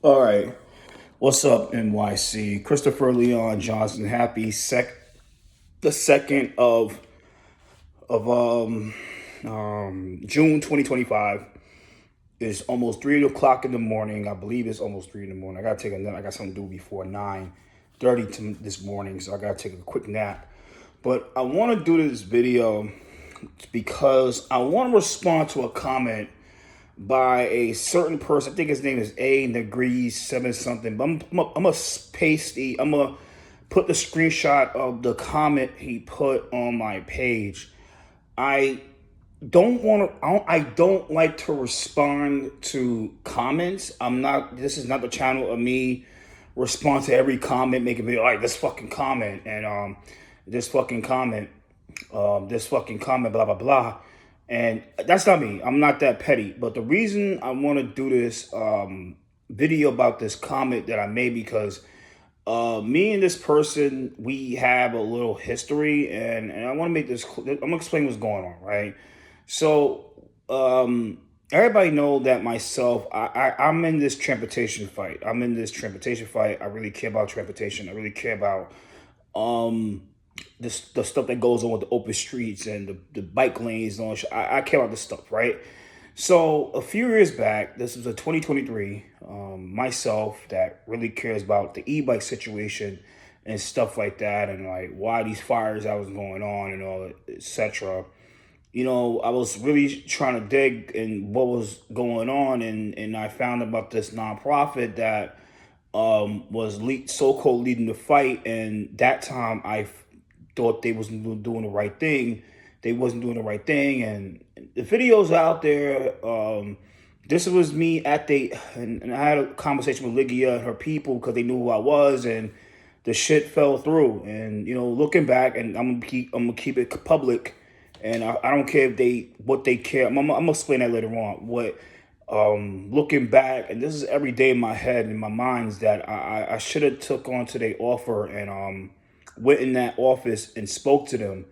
All right. What's up, NYC? Christopher Leon Johnson. Happy the second of June 2025. It's almost 3 o'clock in the morning. I believe it's almost 3 in the morning. I gotta take a nap. I got something to do before 9:30 this morning, so I gotta take a quick nap. But I want to do this video because I want to respond to a comment by a certain person. I think his name is A Degrees 7 something. But I'm gonna paste I'm gonna put the screenshot of the comment he put on my page. I I don't like to respond to comments. This is not the channel of me respond to every comment, make a video like this fucking comment and this fucking comment, blah blah blah. And that's not me. I'm not that petty. But the reason I want to do this video about this comment that I made, because me and this person, we have a little history, and I want to make this. I'm gonna explain what's going on, right? So everybody know that myself. I'm in this transportation fight. I really care about transportation. I really care about the stuff that goes on with the open streets and the bike lanes and all that shit. I care about this stuff, right? So a few years back, this was a 2023, myself that really cares about the e-bike situation and stuff like that, and like why these fires that was going on and all, etc. I was really trying to dig in what was going on, and I found about this nonprofit that was so-called leading the fight, and that time I thought they wasn't doing the right thing. They wasn't doing the right thing, and the videos out there. This was me and I had a conversation with Ligia and her people because they knew who I was, and the shit fell through. And looking back, and I'm gonna keep it public, and I don't care if what they care. I'm gonna explain that later on. What looking back, and this is every day in my head, in my mind, is that I should have took on to their offer and went in that office and spoke to them.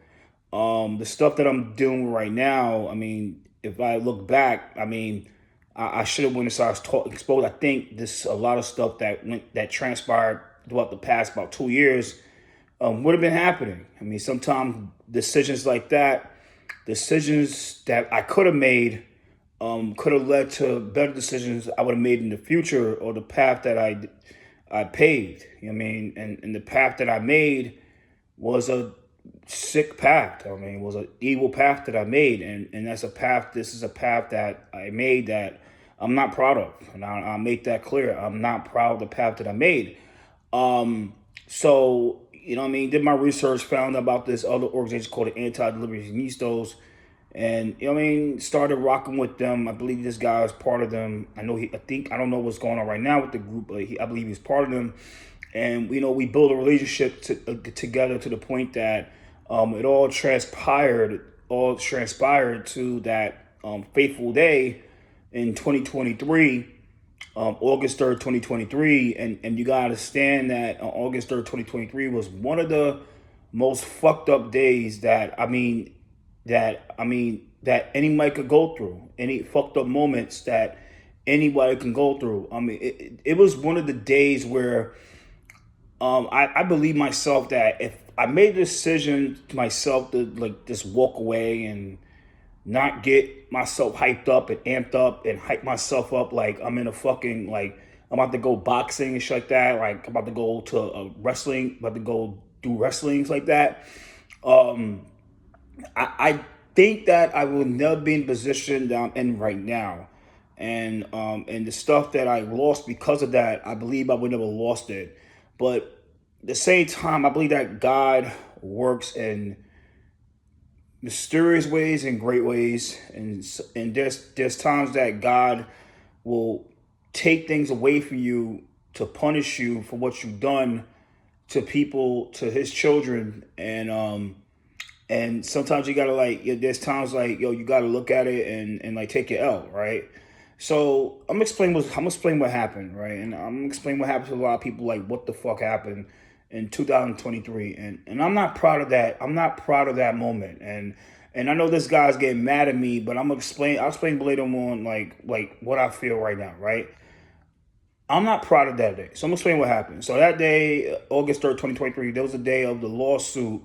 The stuff that I'm doing right now, I mean, if I look back, I mean, I should have went and started talking, exposed. I think this a lot of stuff that transpired throughout the past about 2 years would have been happening. I mean, sometimes decisions like that, decisions that I could have made, could have led to better decisions I would have made in the future, or the path that I paved. I mean, and the path that I made was a sick path. I mean, it was an evil path that I made, and that's a path. This is a path that I made that I'm not proud of, and I'll make that clear. I'm not proud of the path that I made. So what I mean, did my research, found about this other organization called the Unidos, and what I mean, started rocking with them. I believe this guy is part of them. I don't know what's going on right now with the group, but I believe he's part of them. And we built a relationship together to the point that it all transpired to that fateful day in 2023, August 3rd, 2023. And you gotta understand that August 3rd, 2023 was one of the most fucked up days that anybody could go through. Any fucked up moments that anybody can go through. I mean, it was one of the days where I believe myself that if I made a decision to myself to like just walk away and not get myself hyped up and amped up and hype myself up like I'm in a fucking, like I'm about to go boxing and shit like that, like I'm about to go to about to go do wrestlings like that. I think that I will never be in the position that I'm in right now. And the stuff that I lost because of that, I believe I would never lost it. But at the same time, I believe that God works in mysterious ways and great ways, and there's times that God will take things away from you to punish you for what you've done to people, to His children, and sometimes you gotta there's times you gotta look at it and like take your L, right? So I'm gonna explain what happened, right? And I'm gonna explain what happened to a lot of people, like what the fuck happened in 2023, and I'm not proud of that. I'm not proud of that moment, and I know this guy's getting mad at me, but I'll explain later on like what I feel right now, right? I'm not proud of that day. So I'm gonna explain what happened. So that day, August 3rd, 2023, there was a day of the lawsuit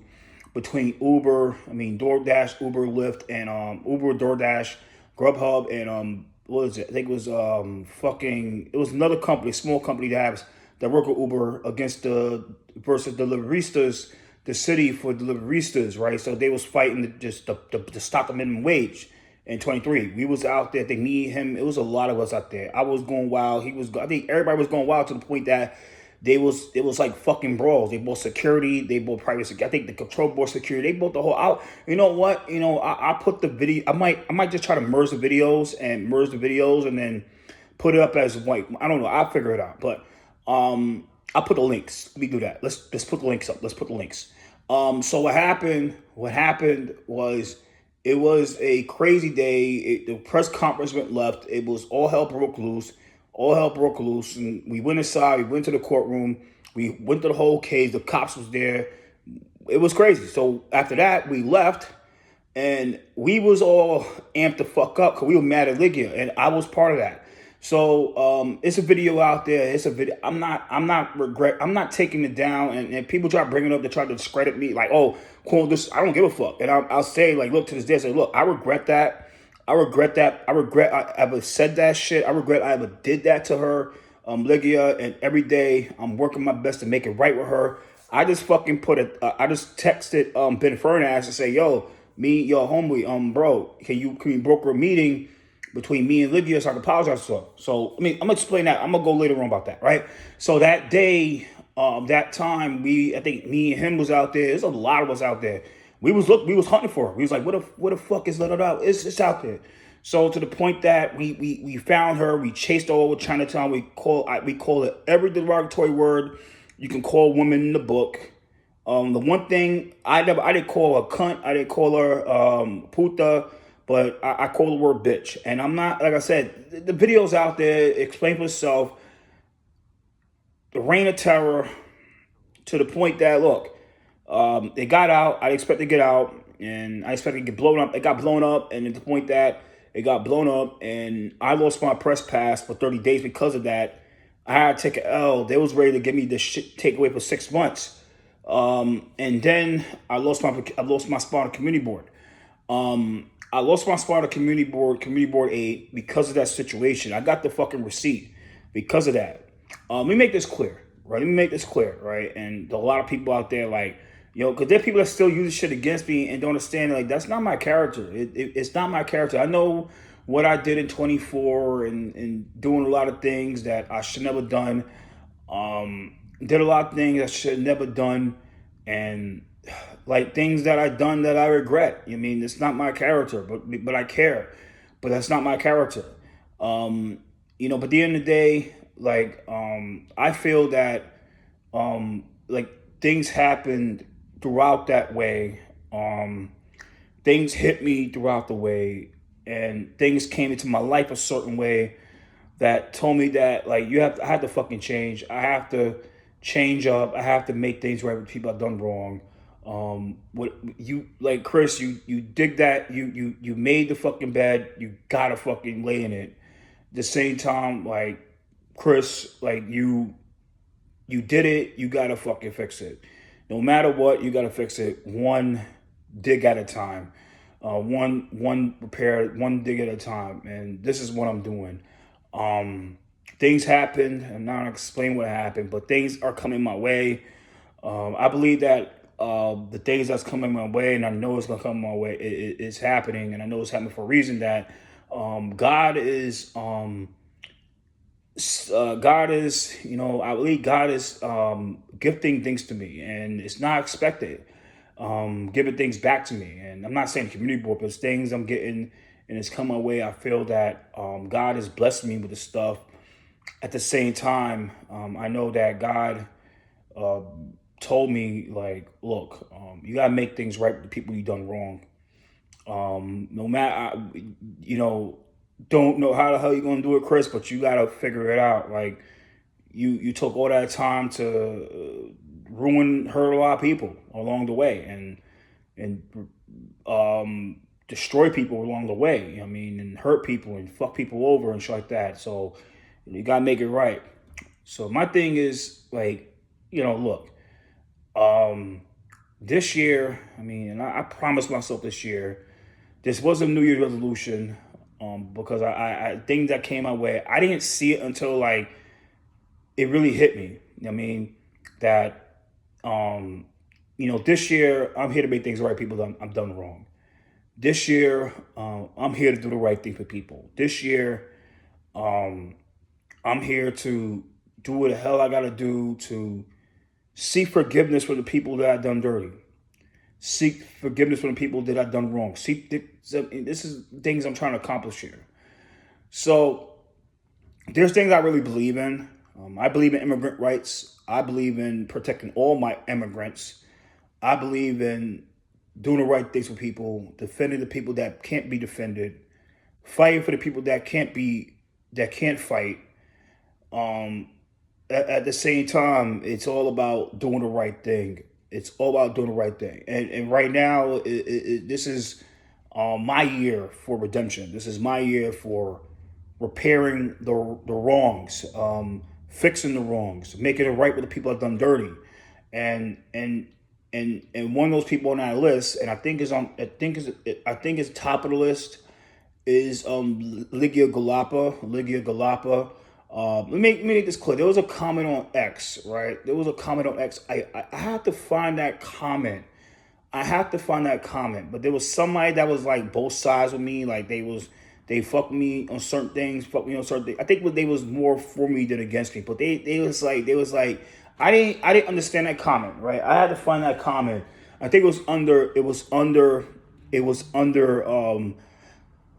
between DoorDash, Uber, Lyft, and Uber, DoorDash, Grubhub, and what was it? I think it was it was another company, small company that work with Uber against the versus Deliversitas, the city for Deliversitas, right? So they was fighting to stop the minimum wage in 23. We was out there. I think me, him, it was a lot of us out there. I was going wild. I think everybody was going wild to the point that it was like fucking brawls. They both security, they both private security. I think the control board security, they both the whole out. You know what? I put the video. I might just try to merge the videos and then put it up as white. I don't know. I'll figure it out. But I'll put the links. Let me do that. Let's put the links up. Let's put the links. So what happened? What happened was it was a crazy day. The press conference went left. It was all hell broke loose. All hell broke loose, and we went inside. We went to the courtroom. We went to the whole case. The cops was there. It was crazy. So after that, we left, and we was all amped the fuck up because we were mad at Ligia, and I was part of that. So it's a video out there. It's a video. I'm not taking it down, and people try to bring it up to try to discredit me, like, oh, cool, this. I don't give a fuck, and I'll say, like, look, to this day, I say, look, I regret that. I regret that. I regret I ever said that shit. I regret I ever did that to her, Ligia. And every day I'm working my best to make it right with her. I just fucking I just texted Ben Fernandez and say, yo, yo, homie, bro, can we broker a meeting between me and Ligia so I can apologize to her? So I'm gonna explain that. I'm gonna go later on about that, right? So that day, that time, I think me and him was out there. There's a lot of us out there. We was hunting for her. We was like, what the fuck is let it out? It's out there. So to the point that we found her, we chased her over Chinatown. We call it every derogatory word you can call women in the book. The one thing I didn't call her cunt, I didn't call her puta, but I call the word bitch. And I'm not, like I said, the video's out there. Explain for itself. The reign of terror to the point that, look, they got out. I expect to get out, and I expect to get blown up. It got blown up, and at the point that it got blown up, and I lost my press pass for 30 days because of that. I had to take an L. They was ready to give me this shit takeaway for 6 months, and then I lost my spot on community board. I lost my spot on community board 8 because of that situation. I got the fucking receipt because of that. Let me make this clear, right? Right? And a lot of people out there, like, because there are people that still use shit against me and don't understand, like, that's not my character. It's not my character. I know what I did in 24 and doing a lot of things that I should never done. Did a lot of things I should never done, and like things that I done that I regret. It's not my character, but I care. But that's not my character. But at the end of the day, like, I feel that like things happened throughout that way. Things hit me throughout the way, and things came into my life a certain way that told me that, like, I have to fucking change. I have to change up. I have to make things right with people I've done wrong. What you, like, Chris, you dig that, you made the fucking bed, you gotta fucking lay in it. At the same time, like, Chris, like, you did it, you gotta fucking fix it. No matter what, you gotta fix it one dig at a time. One repair, one dig at a time. And this is what I'm doing. Things happened, and now I'll explain what happened, but things are coming my way. I believe that the things that's coming my way, and I know it's gonna come my way, it's happening, and I know it's happening for a reason. That God is, I believe God is gifting things to me, and it's not expected. Giving things back to me, and I'm not saying community board, but it's things I'm getting, and it's come my way. I feel that God has blessed me with this stuff. At the same time, I know that God told me, like, look, you gotta make things right with the people you done wrong. No matter, don't know how the hell you're gonna do it, Chris, but you gotta figure it out. Like, you took all that time to hurt a lot of people along the way, and destroy people along the way. And hurt people and fuck people over and shit like that. So you gotta make it right. So my thing is like, look, um, this year, I mean, and I promised myself this year, this was a New Year's resolution, because I things that came my way, I didn't see it until like it really hit me. I mean, that this year I'm here to make things right. People, I'm done wrong. This year, I'm here to do the right thing for people. This year, I'm here to do what the hell I gotta do to seek forgiveness for the people that I've done dirty. Seek forgiveness from the people that I've done wrong. This is things I'm trying to accomplish here. So there's things I really believe in. I believe in immigrant rights. I believe in protecting all my immigrants. I believe in doing the right things for people, defending the people that can't be defended, fighting for the people that can't fight. Um, at the same time, it's all about doing the right thing. It's all about doing the right thing. And right now, this is my year for redemption. This is my year for repairing the wrongs, fixing the wrongs, making it right with the people I've done dirty. And one of those people on that list, and I think is top of the list, is Ligia Gullapa. Ligia Gullapa. Let me make this clear. There was a comment on X, right? There was a comment on X. I have to find that comment. I have to find that comment. But there was somebody that was like both sides with me. Like they fucked me on certain things, fucked me on certain things. I think they was more for me than against me. But they was like I didn't understand that comment, right? I had to find that comment. I think it was under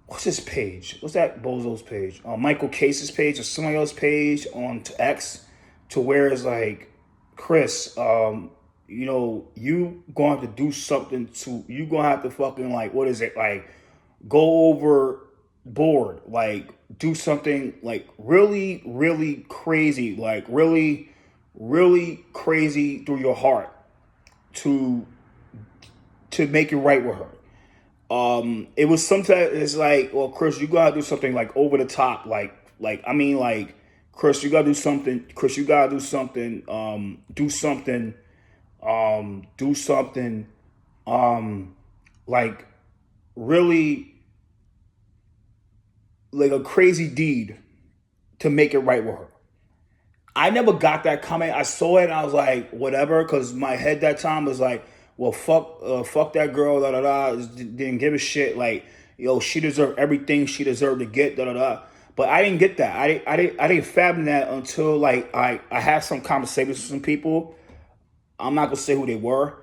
what's his page? What's that bozo's page? Michael Case's page or somebody else's page on X, to where it's like, Chris, you going to have to do something you gonna have to fucking like, what is it, like, go overboard, like do something like really, really crazy, like really, really crazy through your heart to make it right with her. It was sometimes it's like, well, Chris, you gotta do something like over the top, I mean, like, Chris, you gotta do something. Chris, you gotta do something. Do something. Like really, like a crazy deed to make it right with her. I never got that comment. I saw it and I was like, whatever, because my head that time was like, well, fuck that girl, da da da. Didn't give a shit. Like, she deserved everything she deserved to get, da da da. But I didn't get that. I didn't fathom that until like I had some conversations with some people. I'm not gonna say who they were,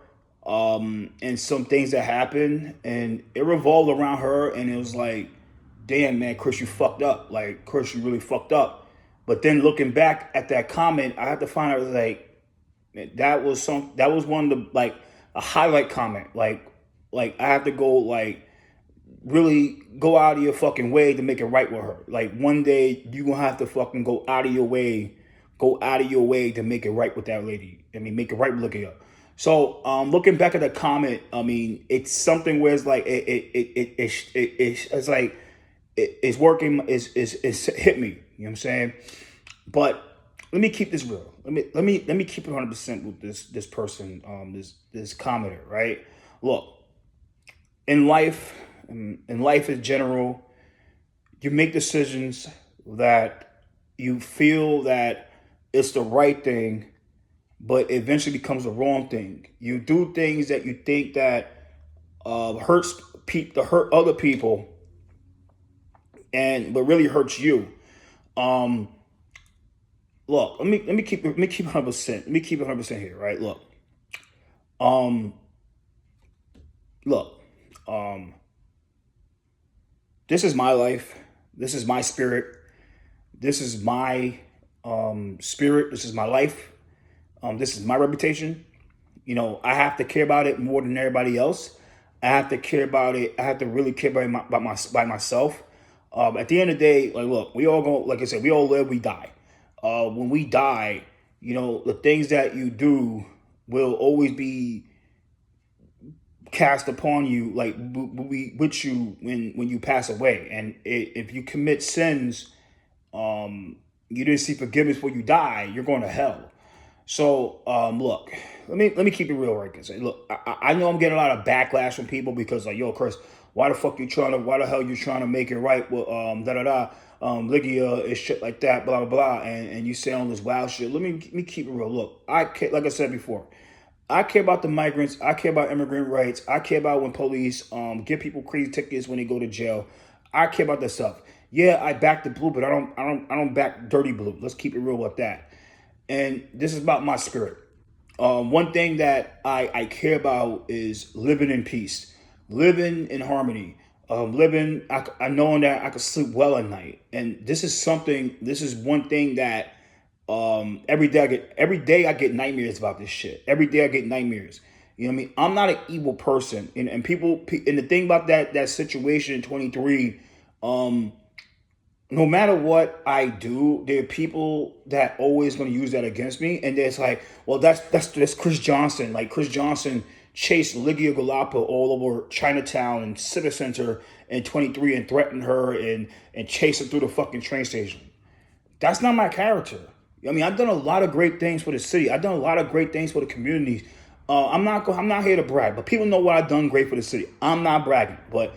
and some things that happened, and it revolved around her, and it was like, damn, man, Chris, you fucked up. Like, Chris, you really fucked up. But then looking back at that comment, I had to find out, like, that was one of the, like, a highlight comment. Like I have to go, like, really go out of your fucking way to make it right with her. Like, one day you gonna have to fucking go out of your way to make it right with that lady. I mean, make it right with Ligia. So, looking back at the comment, I mean, it's something where it's like it's like it's working. It's hit me. You know what I'm saying? But let me keep this real. Let me keep it 100% with this person, this commenter, right? Look, in life in general, you make decisions that you feel that it's the right thing, but eventually becomes the wrong thing. You do things that you think that hurt other people, but really hurts you. Look, let me keep 100%. Let me keep it 100% here, right? Look, look, this is my life. This is my spirit. This is my spirit. This is my life. This is my reputation. I have to care about it more than everybody else. I have to care about it. I have to really care by myself. At the end of the day, like, look, we all go, like I said, we all live, we die. When we die, the things that you do will always be cast upon you, like with you when you pass away. And if you commit sins, you didn't see forgiveness before you die, you're going to hell. So, look, let me keep it real right now. Look, I know I'm getting a lot of backlash from people because like, yo, Chris, why the hell you trying to make it right with Ligia and shit like that, blah blah blah, and you say all this wild shit. Let me keep it real. Look, like I said before, I care about the migrants. I care about immigrant rights. I care about when police give people crazy tickets when they go to jail. I care about that stuff. Yeah, I back the blue, but I don't back dirty blue. Let's keep it real with that. And this is about my spirit. One thing that I care about is living in peace, living in harmony, I knowing that I could sleep well at night. And this is one thing that every day I get nightmares about this shit. Every day I get nightmares. You know what I mean? I'm not an evil person. And the thing about that situation in 23, no matter what I do, there are people that always going to use that against me. And it's like, well, that's Chris Johnson. Like Chris Johnson chased Ligia Gullapia all over Chinatown and Civic Center in 23 and threatened her and chased her through the fucking train station. That's not my character. I mean, I've done a lot of great things for the city. I've done a lot of great things for the communities. I'm not here to brag, but people know what I've done great for the city. I'm not bragging, but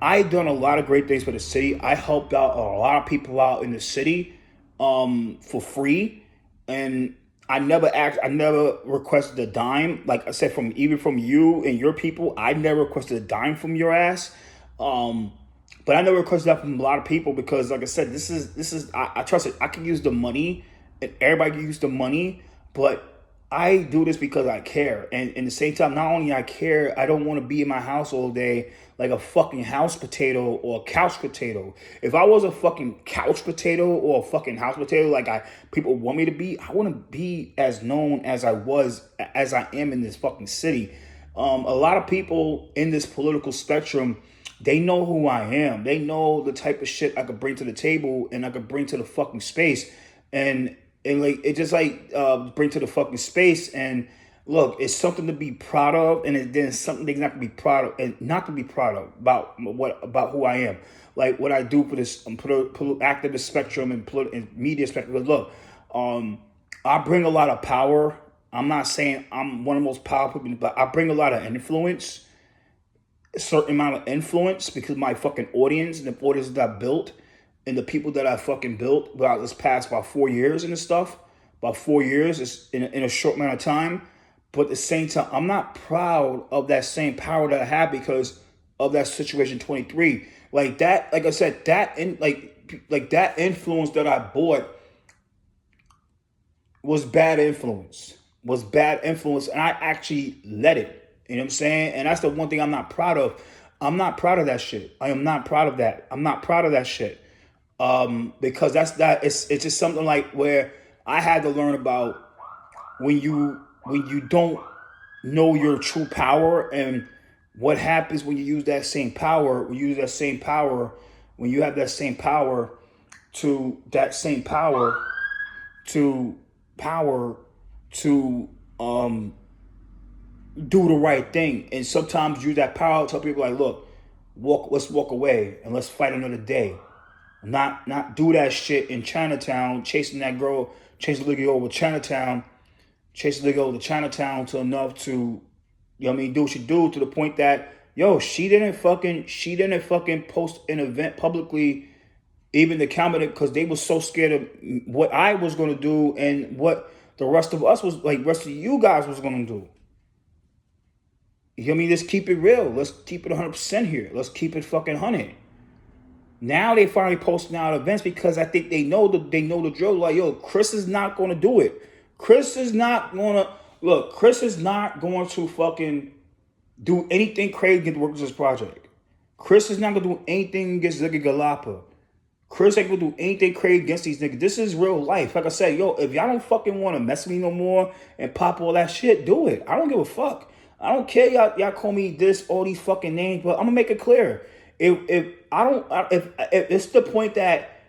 I've done a lot of great things for the city. I helped out a lot of people out in the city for free, and I never requested a dime. Like I said, from you and your people, I never requested a dime from your ass. But I never requested that from a lot of people because, like I said, this is I trust it. I can use the money, and everybody can use the money, but I do this because I care. And at the same time, not only I care, I don't want to be in my house all day like a fucking house potato or a couch potato. If I was a fucking couch potato or a fucking house potato like people want me to be, I want to be as known as I am in this fucking city. A lot of people in this political spectrum, they know who I am. They know the type of shit I could bring to the table and I could bring to the fucking space. And like it just like bring to the fucking space. And look, it's something to be proud of, and then something they not to be proud of, and not to be proud of about who I am, like what I do for this activist spectrum and media spectrum. Because look, I bring a lot of power. I'm not saying I'm one of the most powerful people, but I bring a lot of influence, a certain amount of influence, because my fucking audience and the audience that I built and the people that I fucking built about this past about 4 years and this stuff, about 4 years is in a short amount of time. But at the same time, I'm not proud of that same power that I have because of that situation 23. Like that, like I said, that influence that I bought was bad influence. And I actually let it. You know what I'm saying? And that's the one thing I'm not proud of. I'm not proud of that shit. I am not proud of that. I'm not proud of that shit. Because it's just something like where I had to learn about when you don't know your true power and what happens when you use that same power. When you have that same power to do the right thing. And sometimes use that power to tell people like, look, let's walk away and let's fight another day. Not do that shit in Chinatown, chasing that girl, chasing the Ligia over Chinatown, to enough to, you know what I mean, do what she do, to the point that, yo, she didn't fucking post an event publicly, even the cabinet, because they were so scared of what I was gonna do and what the rest of you guys was gonna do. You know what I mean? Let's keep it real. Let's keep it 100% here. Let's keep it fucking 100. Now they finally posting out events because I think they know the drill. Like, yo, Chris is not going to do it. Chris is not going to fucking do anything crazy against the Workers' This Project. Chris is not going to do anything against Ligia Gullapia. Chris ain't going to do anything crazy against these niggas. This is real life. Like I said, yo, if y'all don't fucking want to mess with me no more and pop all that shit, do it. I don't give a fuck. I don't care y'all call me this, all these fucking names, but I'm going to make it clear. If it's the point that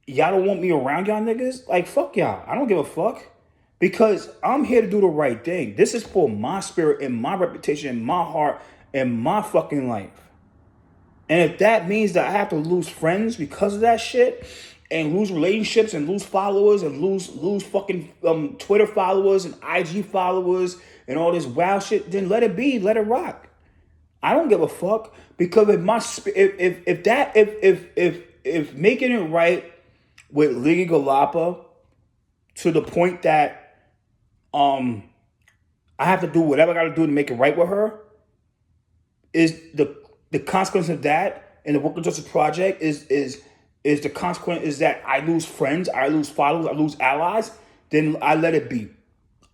y'all don't want me around y'all niggas, like, fuck y'all. I don't give a fuck. Because I'm here to do the right thing. This is for my spirit and my reputation and my heart and my fucking life. And if that means that I have to lose friends because of that shit, and lose relationships and lose followers and lose fucking Twitter followers and IG followers and all this wild shit, then let it be, let it rock. I don't give a fuck, because if making it right with Ligia Gullapia to the point that I have to do whatever I got to do to make it right with her, is the consequence of that, and the Worker Justice Project is the consequence is that I lose friends, I lose followers, I lose allies, then I let it be.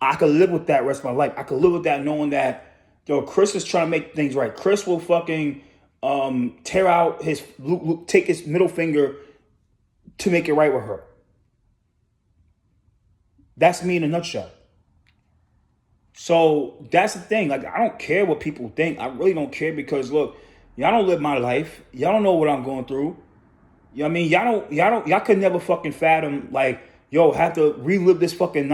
I could live with that rest of my life. I could live with that knowing that, yo, Chris is trying to make things right. Chris will fucking tear out take his middle finger to make it right with her. That's me in a nutshell. So that's the thing. Like, I don't care what people think. I really don't care, because look, y'all don't live my life. Y'all don't know what I'm going through. You know what I mean? Y'all could never fucking fathom, like, yo, have to relive the fucking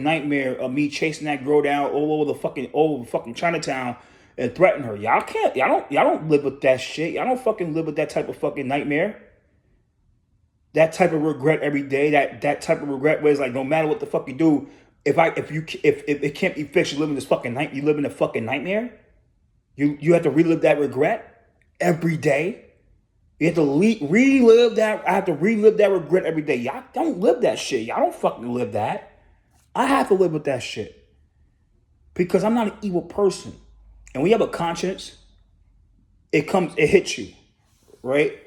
nightmare of me chasing that girl down all over fucking Chinatown and threaten her. Y'all don't live with that shit. Y'all don't fucking live with that type of fucking nightmare. That type of regret every day. That type of regret where it's like, no matter what the fuck you do, if it can't be fixed, you live in this fucking night. You live in a fucking nightmare. You have to relive that regret every day. You have to relive that. I have to relive that regret every day. Y'all don't live that shit. Y'all don't fucking live that. I have to live with that shit, because I'm not an evil person. And when you have a conscience, it hits you, right?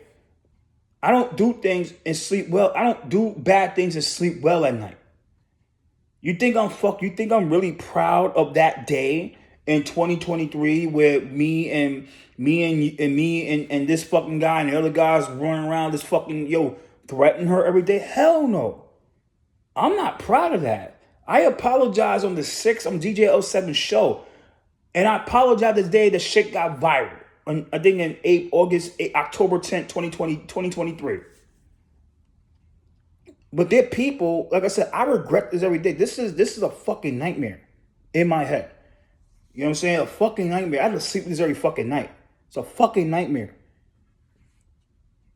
I don't do things and sleep well. I don't do bad things and sleep well at night. You think I'm really proud of that day in 2023 where me and this fucking guy and the other guys running around this fucking, threatening her every day? Hell no. I'm not proud of that. I apologize on the 6th on DJ L7 show. And I apologize the day the shit got viral. I think in October 10th, 2023. But there are people, like I said, I regret this every day. This is a fucking nightmare in my head. You know what I'm saying? A fucking nightmare. I have to sleep with this every fucking night. It's a fucking nightmare.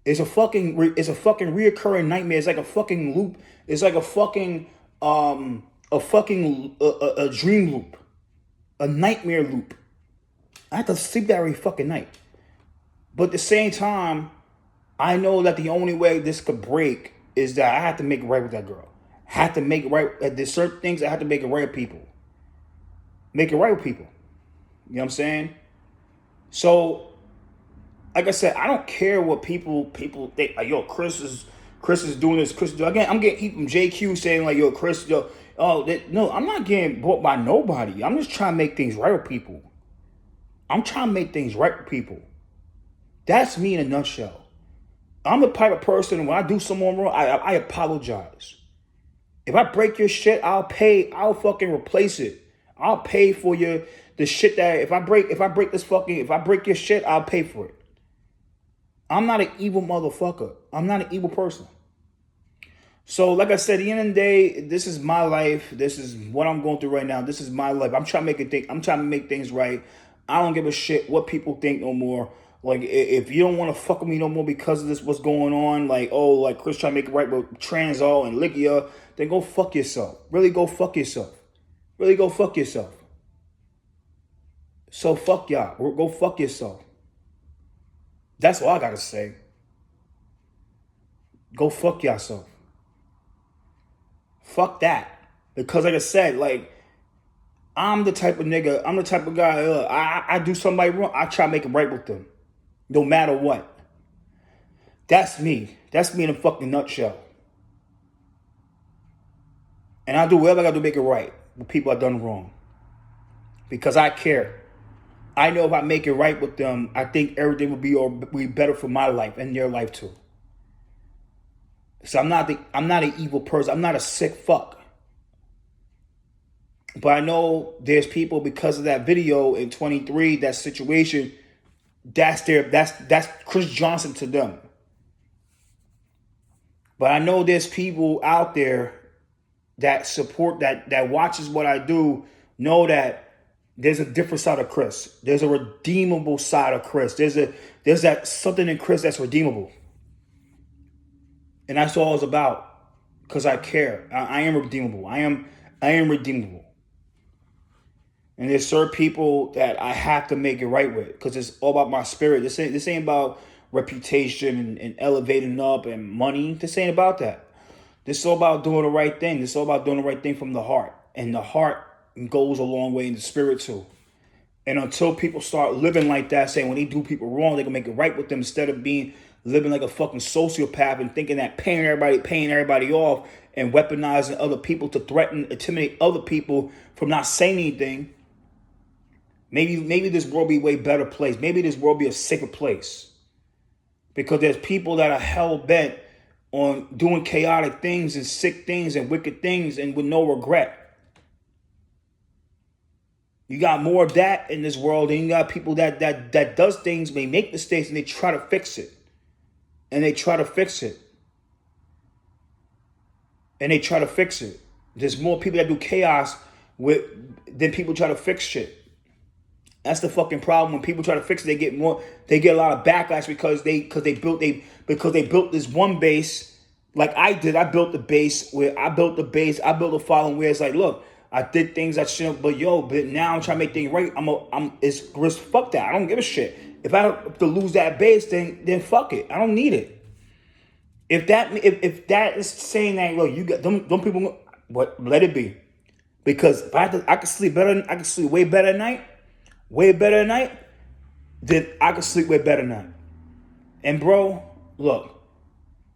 It's a fucking reoccurring nightmare. It's like a fucking loop. It's like a fucking a dream loop, a nightmare loop. I have to sleep that every fucking night. But at the same time, I know that the only way this could break is that I have to make it right with that girl. I have to make it right. There's certain things I have to make it right with people. Make it right with people. You know what I'm saying? So, like I said, I don't care what people think. Like, yo, Chris is doing this. Again, I'm getting heat from JQ saying like, yo, Chris, no, I'm not getting bought by nobody. I'm just trying to make things right with people. I'm trying to make things right with people. That's me in a nutshell. I'm the type of person, when I do someone wrong, I apologize. If I break your shit, I'll fucking replace it. I'll pay for the shit that if I break your shit, I'll pay for it. I'm not an evil motherfucker. I'm not an evil person. So, like I said, at the end of the day, this is my life. This is what I'm going through right now. This is my life. I'm trying to make things right. I don't give a shit what people think no more. Like, if you don't want to fuck with me no more because of this, what's going on, like, like Chris trying to make it right with Transall and Ligia, then go fuck yourself. Really go fuck yourself. Really go fuck yourself. So fuck y'all. Go fuck yourself. That's all I gotta say. Go fuck yourself. Fuck that. Because like I said, like, I'm the type of guy, I do somebody wrong, I try to make it right with them. No matter what. That's me. That's me in a fucking nutshell. And I do whatever I got to make it right with people I've done wrong. Because I care. I know if I make it right with them, I think everything will be better for my life and their life too. So I'm not an evil person. I'm not a sick fuck. But I know there's people, because of that video in 23, that situation, that's Chris Johnson to them. But I know there's people out there that support, that watches what I do, know that there's a different side of Chris. There's a redeemable side of Chris. There's that something in Chris that's redeemable. And that's all it's about. Because I care. I am redeemable. I am redeemable. And there's certain people that I have to make it right with. Because it's all about my spirit. This ain't about reputation and elevating up and money. This ain't about that. This is all about doing the right thing. This is all about doing the right thing from the heart. And the heart goes a long way in the spirit too. And until people start living like that, saying when they do people wrong, they can make it right with them instead of living like a fucking sociopath and thinking that paying everybody off and weaponizing other people to threaten, intimidate other people from not saying anything. Maybe this world be a way better place. Maybe this world be a safer place. Because there's people that are hell bent on doing chaotic things and sick things and wicked things and with no regret. You got more of that in this world, and you got people that does things, may make mistakes, and they try to fix it. And they try to fix it. And they try to fix it. There's more people that do chaos than people try to fix shit. That's the fucking problem. When people try to fix it, they get a lot of backlash because they built this one base like I did. I built the base, I built a following where it's like, look, I did things I shouldn't, but now I'm trying to make things right. It's risk. Fuck that. I don't give a shit. If I have to lose that base, then fuck it. I don't need it. If that is saying that, look, you got them people, what? Let it be. Because if I can sleep better. I can sleep way better at night. Way better at night. Then I can sleep way better at night. And bro, look,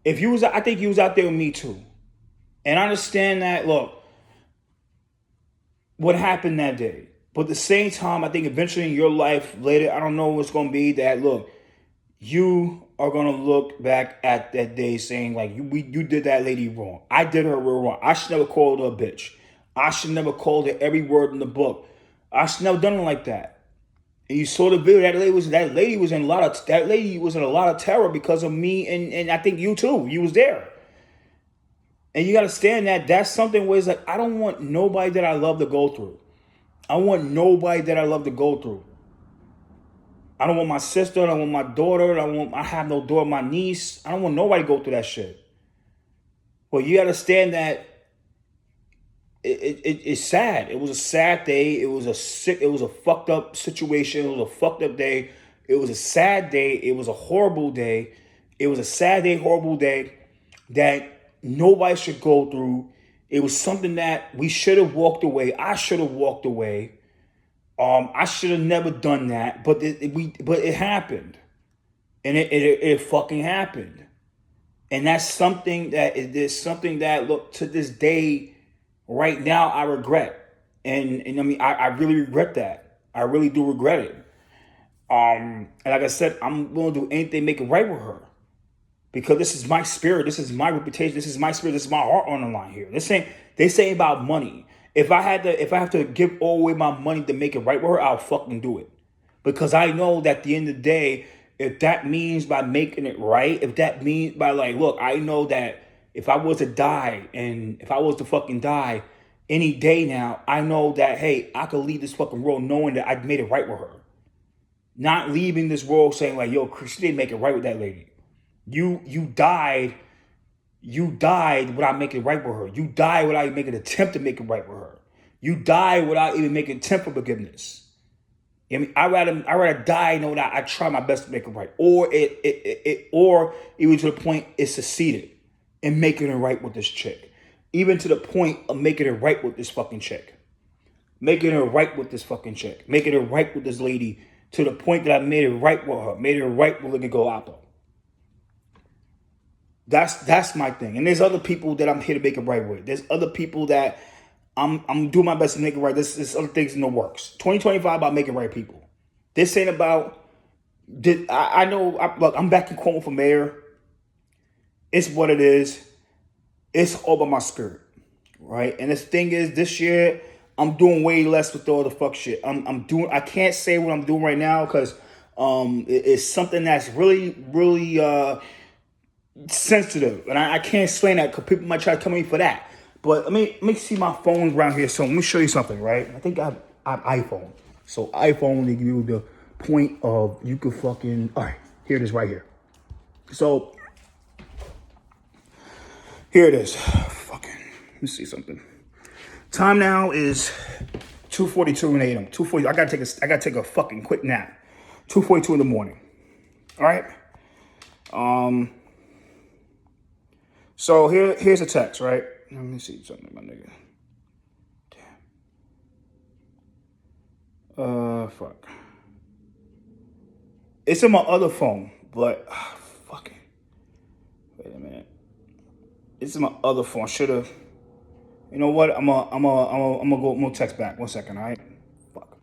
I think you was out there with me too, and I understand that. Look, what happened that day. But at the same time, I think eventually in your life later, I don't know what's going to be that, look, you are going to look back at that day saying, like, you did that lady wrong. I did her real wrong. I should never call her a bitch. I should never call her every word in the book. I should never done it like that. And you saw the video. That lady was in a lot of terror because of me, and I think you too. You was there. And you got to understand that that's something where it's like, I don't want nobody that I love to go through. I want nobody that I love to go through. I don't want my sister. I don't want my daughter. I have no daughter, my niece. I don't want nobody to go through that shit. Well, you got to understand that it's sad. It was a sad day. It was a fucked up situation. It was a fucked up day. It was a sad day. It was a horrible day. It was a sad day, horrible day that nobody should go through. It was something that we should have walked away. I should have walked away. I should have never done that, but it happened, and it fucking happened, and that's something that look, to this day, right now, I regret, and I mean I really regret that. I really do regret it. And like I said, I'm willing to do anything to make it right with her. Because this is my spirit, this is my reputation, this is my spirit, this is my heart on the line here. This ain't about money. If I have to give all away my money to make it right with her, I'll fucking do it. Because I know that at the end of the day, if that means by making it right, if that means by like, look, I know that if I was to die any day now, I know that, hey, I could leave this fucking world knowing that I made it right with her. Not leaving this world saying like, yo, Chris, you didn't make it right with that lady. You died without making it right with her. You died without even making an attempt to make it right with her. You died without even making an attempt for forgiveness. I mean, I rather die knowing that I try my best to make it right, or even to the point it succeeded in making it right with this chick, even to the point of making it right with this fucking chick, making it right with this fucking chick, making it right with this lady, to the point that I made it right with her, made it right with Ligia Guallpa. That's my thing. And there's other people that I'm here to make it right with. There's other people that I'm doing my best to make it right. There's other things in the works. 2025 about making right people. This ain't about. I know. Look, I'm back in Cuomo for mayor. It's what it is. It's all about my spirit, right? And the thing is, this year I'm doing way less with all the fuck shit. I can't say what I'm doing right now because it's something that's really, really sensitive, and I can't explain that because people might try to come at me for that. But let me see my phone around here. So let me show you something, right? I think I have iPhone. So iPhone, they give you the point of you could fucking. All right, here it is right here. So Here it is. Fucking, let me see something. Time now is 2:42 a.m. 2:40. I gotta take a fucking quick nap. 2:42 in the morning. All right. So here's a text, right? Let me see something, my nigga. Damn. Fuck. It's in my other phone, but fucking. Wait a minute. It's in my other phone. Should've. You know what? I'm gonna text back. 1 second, all right? Fuck.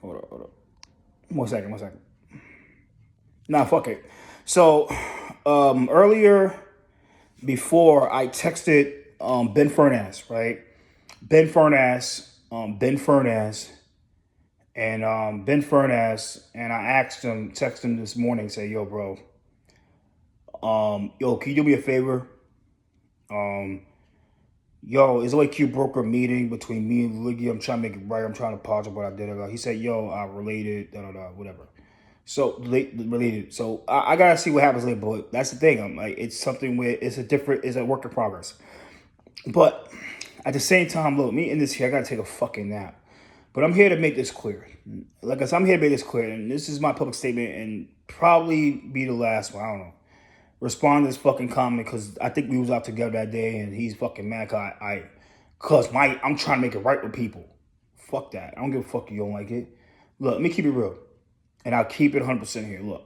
Hold up. 1 second. Nah, fuck it. So, earlier, before I texted Ben Furness, right? Ben Furness, and Ben Furness, and I texted him this morning, say, yo, bro, yo, can you do me a favor? Yo, it's like you broke a meeting between me and Ligia. I'm trying to make it right. I'm trying to apologize what I did. He said, yo, I related, whatever. So related. So I gotta see what happens later. But that's the thing. I'm like, it's something where it's a work in progress. But at the same time, look, me in this here, I gotta take a fucking nap. But I'm here to make this clear. Like I said, I'm here to make this clear, and this is my public statement, and probably be the last one. I don't know. Respond to this fucking comment because I think we was out together that day, and he's fucking mad cause I'm trying to make it right with people. Fuck that. I don't give a fuck if you don't like it. Look, let me keep it real. And I'll keep it 100% here. Look.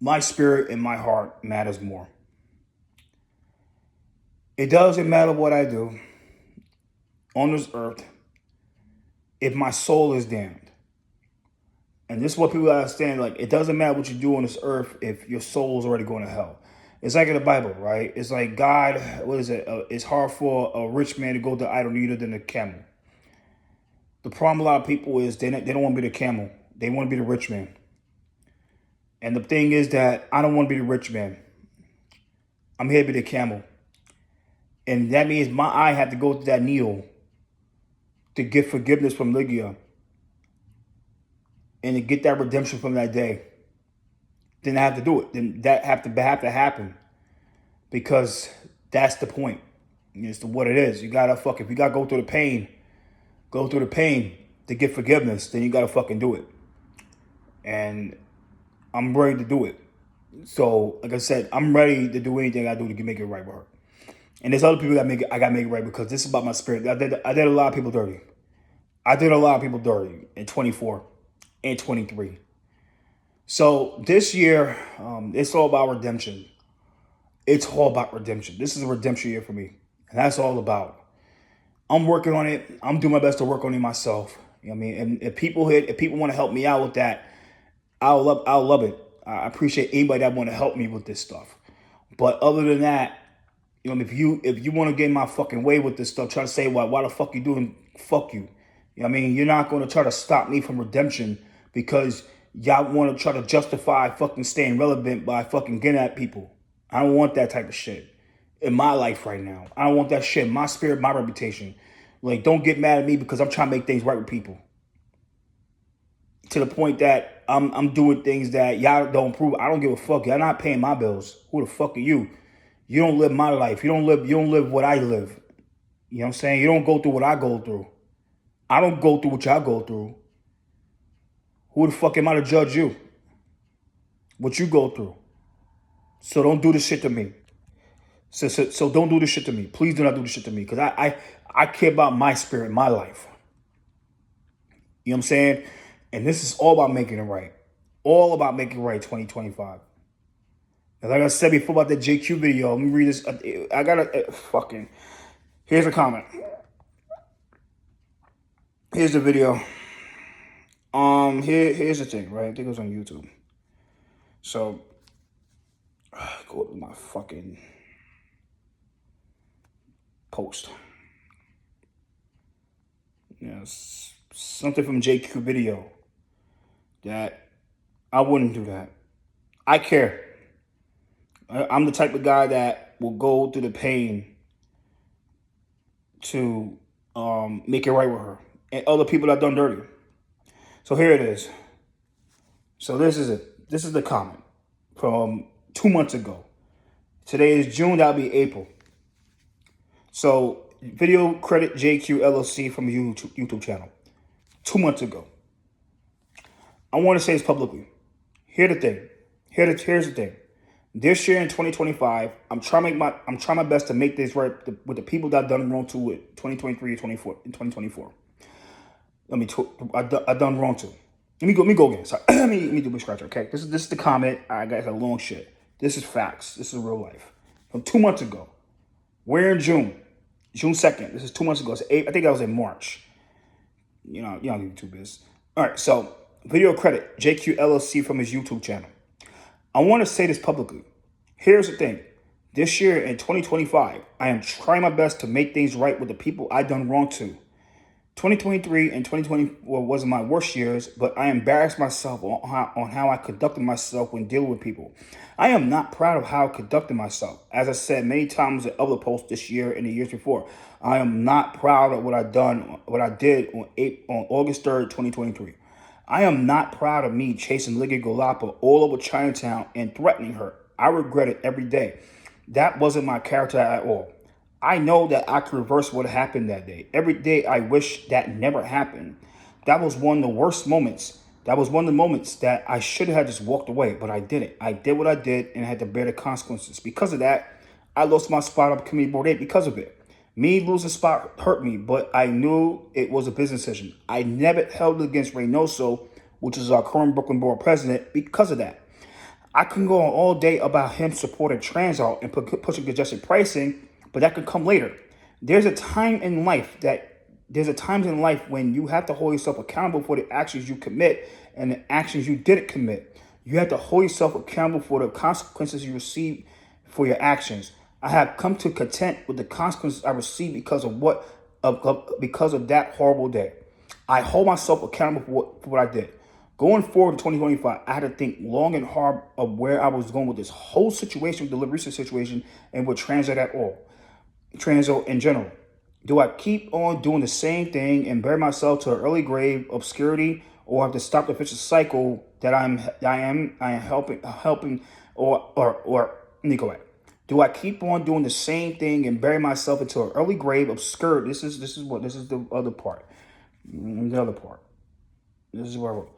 My spirit and my heart matters more. It doesn't matter what I do on this earth if my soul is damned. And this is what people understand. Like, it doesn't matter what you do on this earth if your soul is already going to hell. It's like in the Bible, right? It's like God, what is it? It's hard for a rich man to go to idol neither than a camel. The problem a lot of people is they don't want to be the camel. They want to be the rich man. And the thing is that I don't want to be the rich man. I'm here to be the camel. And that means my eye had to go to that needle to get forgiveness from Ligia and to get that redemption from that day. Then I have to do it. Then that have to happen because that's the point. It's what it is. You gotta if you gotta go through the pain to get forgiveness, then you gotta fucking do it. And I'm ready to do it. So, like I said, I'm ready to do anything I do to make it right with her. And there's other people I gotta make it right because this is about my spirit. I did a lot of people dirty. I did a lot of people dirty in 24 and 23. So this year, it's all about redemption. It's all about redemption. This is a redemption year for me. And that's all about. I'm working on it. I'm doing my best to work on it myself. You know what I mean? And if people want to help me out with that, I'll love it. I appreciate anybody that want to help me with this stuff. But other than that, you know, if you want to get in my fucking way with this stuff, try to say, well, why the fuck you doing? Fuck you. You know what I mean? You're not going to try to stop me from redemption because y'all want to try to justify fucking staying relevant by fucking getting at people. I don't want that type of shit in my life right now. I don't want that shit in my spirit, my reputation. Like, don't get mad at me because I'm trying to make things right with people. To the point that I'm doing things that y'all don't prove. I don't give a fuck. Y'all not paying my bills. Who the fuck are you? You don't live my life. You don't live what I live. You know what I'm saying? You don't go through what I go through. I don't go through what y'all go through. Who the fuck am I to judge you? What you go through. So don't do this shit to me. So don't do this shit to me. Please do not do this shit to me. Because I care about my spirit, my life. You know what I'm saying? And this is all about making it right. All about making it right 2025. And like I said before about the JQ video, let me read this. I gotta fucking. Here's a comment. Here's the video. Here's the thing, right? I think it was on YouTube. So, go to my fucking post. Yes, something from JQ video that I wouldn't do that. I care. I'm the type of guy that will go through the pain to make it right with her and other people that done dirty. So here it is. So this is it. This is the comment from 2 months ago. Today is June. That'll be April. So video credit JQ LLC from a YouTube channel 2 months ago. I want to say this publicly. Here's the thing. Here's the thing. This year in 2025, I'm trying my best to make this right with the people that I've done wrong to with 2023 and 2024. I done wrong to. Let me go again. Sorry. let me do a scratcher. Okay, this is the comment. I got a long shit. This is facts. This is real life. From 2 months ago. We're in June 2nd. This is 2 months ago. So I think that was in March. You know YouTube is. All right. So video credit JQ LLC from his YouTube channel. I want to say this publicly. Here's the thing. This year in 2025, I am trying my best to make things right with the people I done wrong to. 2023 and 2024 wasn't my worst years, but I embarrassed myself on how I conducted myself when dealing with people. I am not proud of how I conducted myself. As I said many times in other posts this year and the years before, I am not proud of what I did on August 3rd, 2023. I am not proud of me chasing Ligia Gullapia all over Chinatown and threatening her. I regret it every day. That wasn't my character at all. I know that I could reverse what happened that day. Every day I wish that never happened. That was one of the worst moments. That was one of the moments that I should have just walked away, but I didn't. I did what I did and I had to bear the consequences. Because of that, I lost my spot on Committee Board 8 because of it. Me losing spot hurt me, but I knew it was a business decision. I never held it against Reynoso, which is our current Brooklyn Board president, because of that. I can go on all day about him supporting Transalt and pushing congestion pricing, but that could come later. There's a time in life when you have to hold yourself accountable for the actions you commit and the actions you didn't commit. You have to hold yourself accountable for the consequences you receive for your actions. I have come to content with the consequences I received because of that horrible day. I hold myself accountable for what I did. Going forward in 2025, I had to think long and hard of where I was going with this whole situation, the Deliversitas situation, and with Transit at all. Transit in general. Do I keep on doing the same thing and bury myself to an early grave obscurity, or have to stop the vicious cycle that I am helping, or let me go back. Do I keep on doing the same thing and bury myself into an early grave obscurity? This is the other part. The other part. This is where I wrote.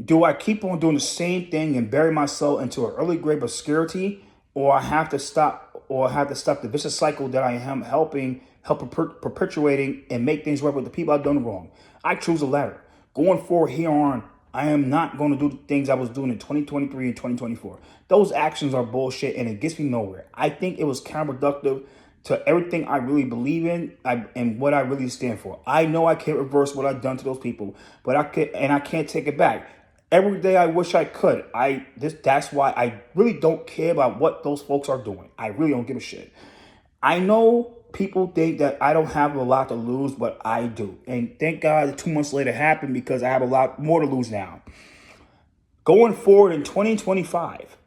Do I keep on doing the same thing and bury myself into an early grave obscurity, or I have to stop the vicious cycle that I am helping perpetuating and make things right with the people I've done wrong? I choose the latter. Going forward here on, I am not going to do the things I was doing in 2023 and 2024. Those actions are bullshit and it gets me nowhere. I think it was counterproductive to everything I really believe in and what I really stand for. I know I can't reverse what I've done to those people, but I can't take it back. Every day I wish I could. That's why I really don't care about what those folks are doing. I really don't give a shit. I know people think that I don't have a lot to lose, but I do. And thank God that 2 months later happened, because I have a lot more to lose now. Going forward in 2025,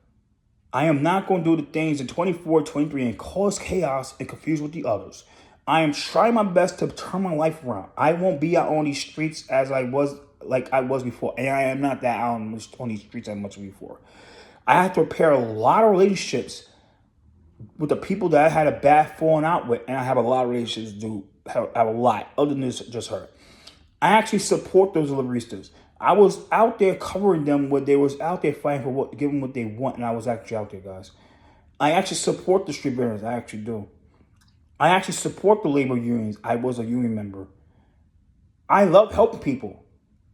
I am not going to do the things in 24, 23 and cause chaos and confuse with the others. I am trying my best to turn my life around. I won't be out on these streets as I was before. And I am not that out on these streets as much before. I have to repair a lot of relationships with the people that I had a bad falling out with. And I have a lot of relationships have a lot, other than this, just her. I actually support those Deliversitas. I was out there covering them when they was out there fighting for giving what they want. And I was actually out there, guys. I actually support the street vendors. I actually do. I actually support the labor unions. I was a union member. I love helping people.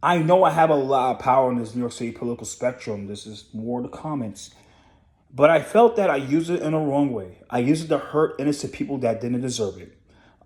I know I have a lot of power in this New York City political spectrum. This is more the comments. But I felt that I used it in a wrong way. I used it to hurt innocent people that didn't deserve it.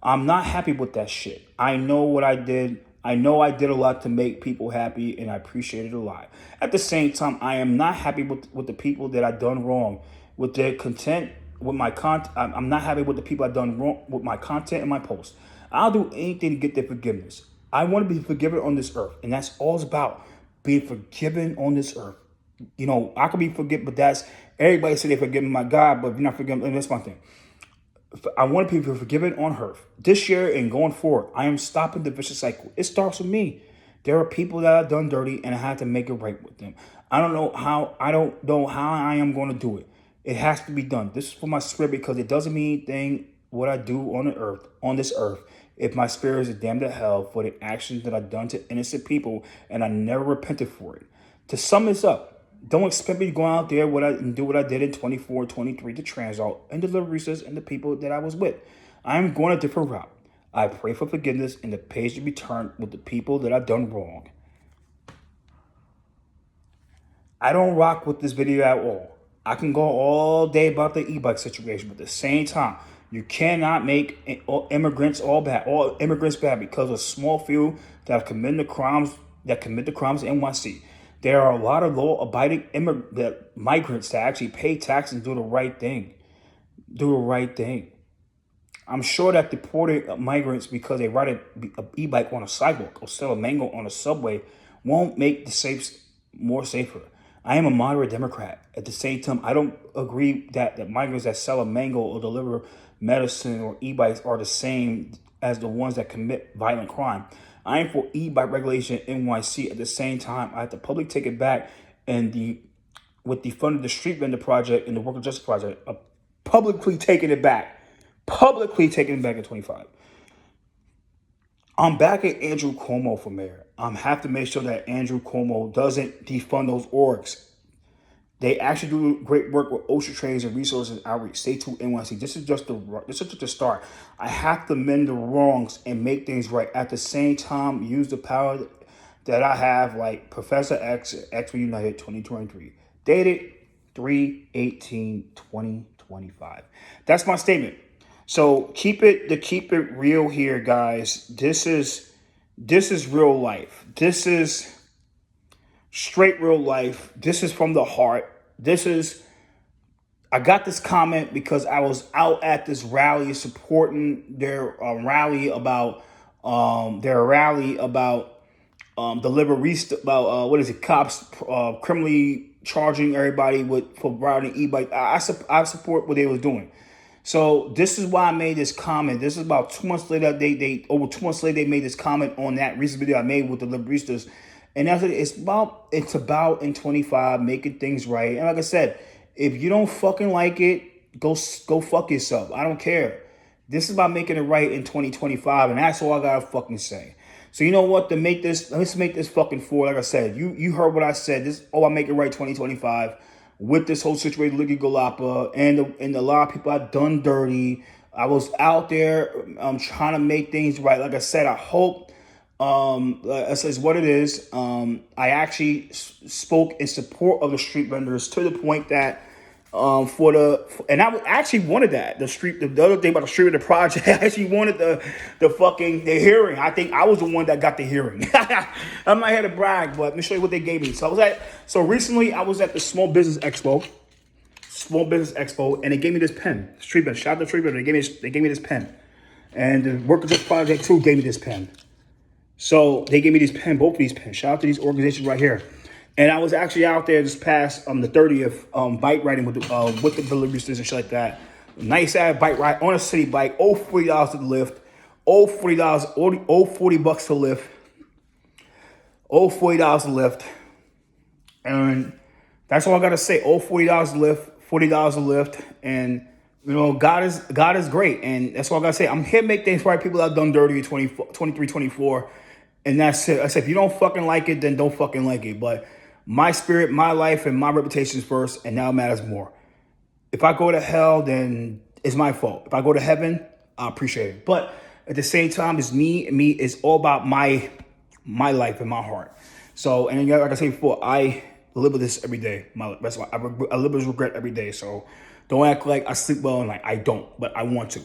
I'm not happy with that shit. I know what I did. I know I did a lot to make people happy, and I appreciate it a lot. At the same time, I am not happy with the people that I've done wrong. With their content, with my content, I'm not happy with the people I've done wrong with my content and my posts. I'll do anything to get their forgiveness. I want to be forgiven on this earth, and that's all it's about, being forgiven on this earth. You know, I could be forgiven, but that's, everybody say they're forgiven by God, but if you're not forgiven, that's my thing. I want to be forgiven on earth. This year and going forward, I am stopping the vicious cycle. It starts with me. There are people that I've done dirty, and I have to make it right with them. I don't know how I am going to do it. It has to be done. This is for my spirit because it doesn't mean anything what I do on this earth, if my spirit is damned to hell for the actions that I've done to innocent people and I never repented for it. To sum this up, don't expect me to go out there and do what I did in 24, 23 to Transalt and Deliversitas and the people that I was with. I am going a different route. I pray for forgiveness and the page to be turned with the people that I've done wrong. I don't rock with this video at all. I can go all day about the e-bike situation, but at the same time, you cannot make immigrants bad because of a small few that commit the crimes in NYC. There are a lot of law-abiding migrants that actually pay taxes and do the right thing. I'm sure that deporting migrants because they ride an e-bike on a sidewalk or sell a mango on a subway won't make the more safer. I am a moderate Democrat. At the same time, I don't agree that migrants that sell a mango or deliver medicine or e-bikes are the same as the ones that commit violent crime. I am for e-bike regulation in NYC. At the same time, I have the public take it back and with the fund of the Street Vendor Project and the Worker Justice Project, publicly taking it back in 25. I'm back at Andrew Cuomo for mayor. I have to make sure that Andrew Cuomo doesn't defund those orgs. They actually do great work with OSHA trainings and resources outreach. Stay tuned, NYC. This is just the start. I have to mend the wrongs and make things right. At the same time, use the power that I have, like Professor X, X United 2023. Dated 3/18/2025. That's my statement. So keep it real here, guys. This is real life. This is straight real life. This is from the heart. I got this comment because I was out at this rally supporting their rally about Deliversitas about what is it, cops criminally charging everybody for riding e-bike. I support what they was doing. So this is why I made this comment. This is about 2 months later. Over 2 months later they made this comment on that recent video I made with the Deliversitas. And that's what it's about in 25, making things right. And like I said, if you don't fucking like it, go fuck yourself. I don't care. This is about making it right in 2025, and that's all I gotta fucking say. So you know what? Let's make this fucking forward. Like I said, you heard what I said. This I make it right 2025 with this whole situation, Ligia Gullapia and a lot of people I've done dirty. I was out there trying to make things right. Like I said, I hope is what it is. I actually spoke in support of the street vendors to the point that and I actually wanted that the other thing about the Street Vendor Project. I actually wanted the hearing. I think I was the one that got the hearing. I'm not here to brag, but let me show you what they gave me. So recently I was at the Small Business Expo, and they gave me this pen. Street Vendor, shout out to Street Vendor. They gave me this pen, and the Worker Justice Project too gave me this pen. So they gave me these both of these pens. Shout out to these organizations right here. And I was actually out there this past the 30th bike riding with the Deliversitas and shit like that. Nice ass bike ride on a city bike. $40 to lift. $40 to lift. $40 to lift. And that's all I gotta say. $40 to lift. $40 to lift. And you know, God is great. And that's all I gotta say. I'm here to make things right. People have done dirty in 23, 24. And that's it. I said, if you don't fucking like it, then don't fucking like it. But my spirit, my life, and my reputation is first, and now it matters more. If I go to hell, then it's my fault. If I go to heaven, I appreciate it. But at the same time, it's me. It's all about my life and my heart. So, and like I said before, I live with this every day. That's why I live with regret every day. So don't act like I sleep well and like I don't, but I want to.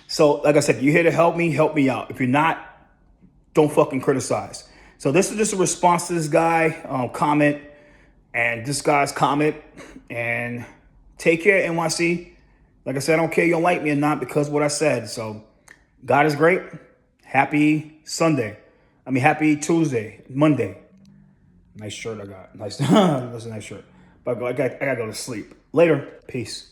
So, like I said, if you're here to help me out. If you're not, don't fucking criticize. So this is just a response to this guy comment and this guy's comment. And take care, NYC. Like I said, I don't care if you don't like me or not because of what I said. So God is great. Happy Tuesday, Monday. Nice shirt I got. Nice. That's a nice shirt. But I gotta go to sleep. Later. Peace.